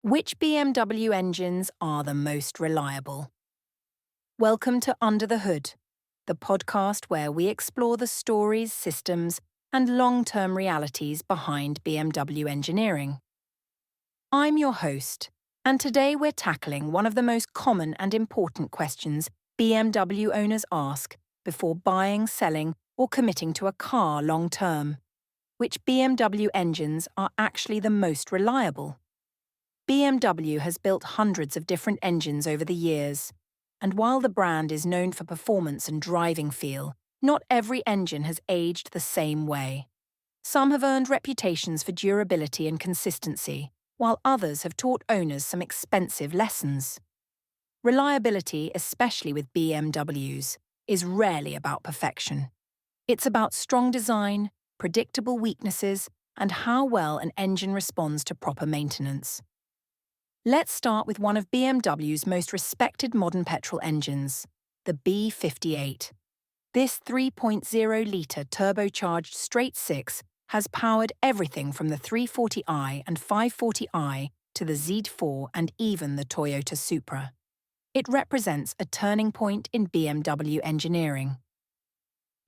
Which BMW engines are the most reliable? Welcome to Under the Hood, the podcast where we explore the stories, systems, and long-term realities behind BMW engineering. I'm your host, and today we're tackling one of the most common and important questions BMW owners ask before buying, selling, or committing to a car long-term. Which BMW engines are actually the most reliable? BMW has built hundreds of different engines over the years, and while the brand is known for performance and driving feel, not every engine has aged the same way. Some have earned reputations for durability and consistency, while others have taught owners some expensive lessons. Reliability, especially with BMWs, is rarely about perfection. It's about strong design, predictable weaknesses, and how well an engine responds to proper maintenance. Let's start with one of BMW's most respected modern petrol engines, the B58. This 3.0-litre turbocharged straight-six has powered everything from the 340i and 540i to the Z4 and even the Toyota Supra. It represents a turning point in BMW engineering.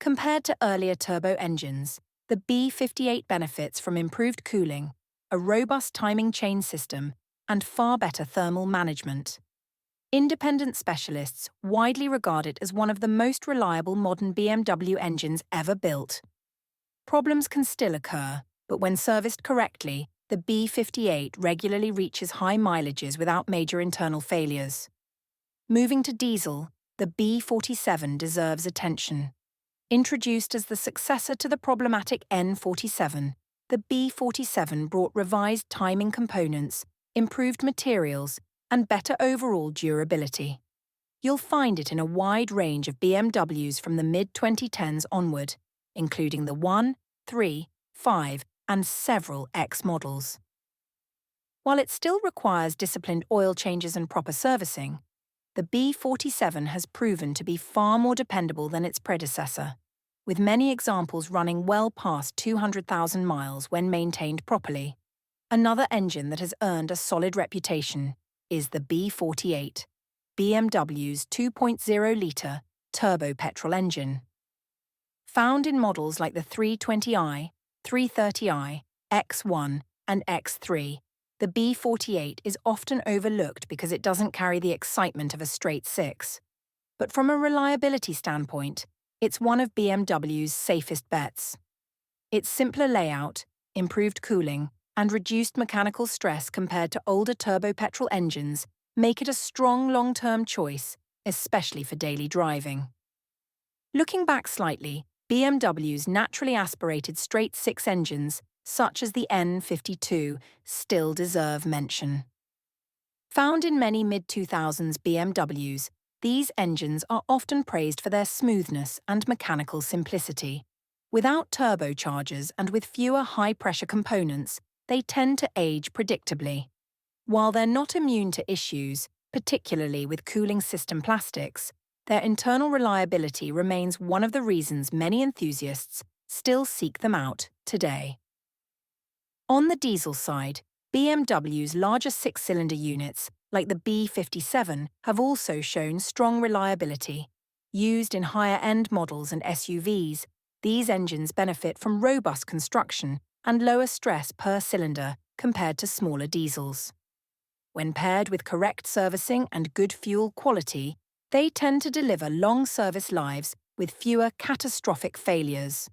Compared to earlier turbo engines, the B58 benefits from improved cooling, a robust timing chain system, and far better thermal management. Independent specialists widely regard it as one of the most reliable modern BMW engines ever built. Problems can still occur, but when serviced correctly, the B58 regularly reaches high mileages without major internal failures. Moving to diesel, the B47 deserves attention. Introduced as the successor to the problematic N47, the B47 brought revised timing components, improved materials, and better overall durability. You'll find it in a wide range of BMWs from the mid-2010s onward, including the 1, 3, 5, and several X models. While it still requires disciplined oil changes and proper servicing, the B47 has proven to be far more dependable than its predecessor, with many examples running well past 200,000 miles when maintained properly. Another engine that has earned a solid reputation is the B48, BMW's 2.0-litre turbo petrol engine. Found in models like the 320i, 330i, X1, and X3, the B48 is often overlooked because it doesn't carry the excitement of a straight six. But from a reliability standpoint, it's one of BMW's safest bets. Its simpler layout, improved cooling, and reduced mechanical stress compared to older turbo petrol engines make it a strong long-term choice, especially for daily driving. Looking back slightly, BMW's naturally aspirated straight-six engines, such as the N52, still deserve mention. Found in many mid-2000s BMWs, these engines are often praised for their smoothness and mechanical simplicity. Without turbochargers and with fewer high-pressure components, they tend to age predictably. While they're not immune to issues, particularly with cooling system plastics, their internal reliability remains one of the reasons many enthusiasts still seek them out today. On the diesel side, BMW's larger six-cylinder units, like the B57, have also shown strong reliability. Used in higher-end models and SUVs, these engines benefit from robust construction and lower stress per cylinder compared to smaller diesels. When paired with correct servicing and good fuel quality, they tend to deliver long service lives with fewer catastrophic failures.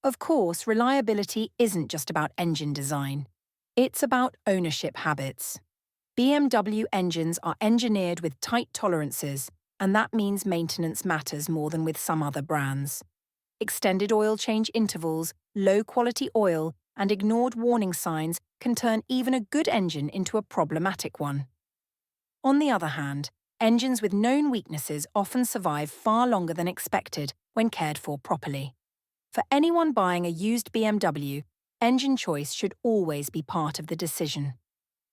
Of course, reliability isn't just about engine design. It's about ownership habits. BMW engines are engineered with tight tolerances, and that means maintenance matters more than with some other brands. Extended oil change intervals, low-quality oil, and ignored warning signs can turn even a good engine into a problematic one. On the other hand, engines with known weaknesses often survive far longer than expected when cared for properly. For anyone buying a used BMW, engine choice should always be part of the decision.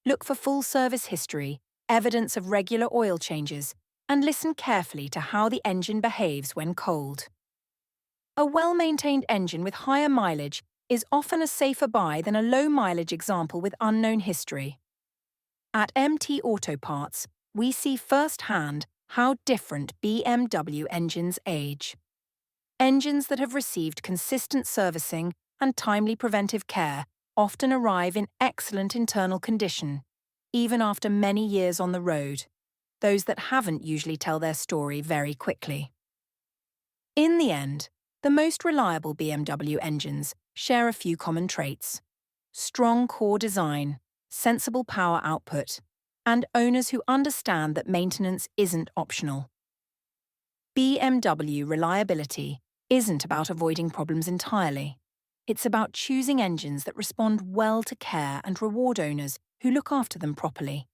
Look for full service history, evidence of regular oil changes, and listen carefully to how the engine behaves when cold. A well-maintained engine with higher mileage is often a safer buy than a low-mileage example with unknown history. At MT Auto Parts, we see firsthand how different BMW engines age. Engines that have received consistent servicing and timely preventive care often arrive in excellent internal condition, even after many years on the road. Those that haven't usually tell their story very quickly. In the end, the most reliable BMW engines share a few common traits: strong core design, sensible power output, and owners who understand that maintenance isn't optional. BMW reliability isn't about avoiding problems entirely. It's about choosing engines that respond well to care and reward owners who look after them properly.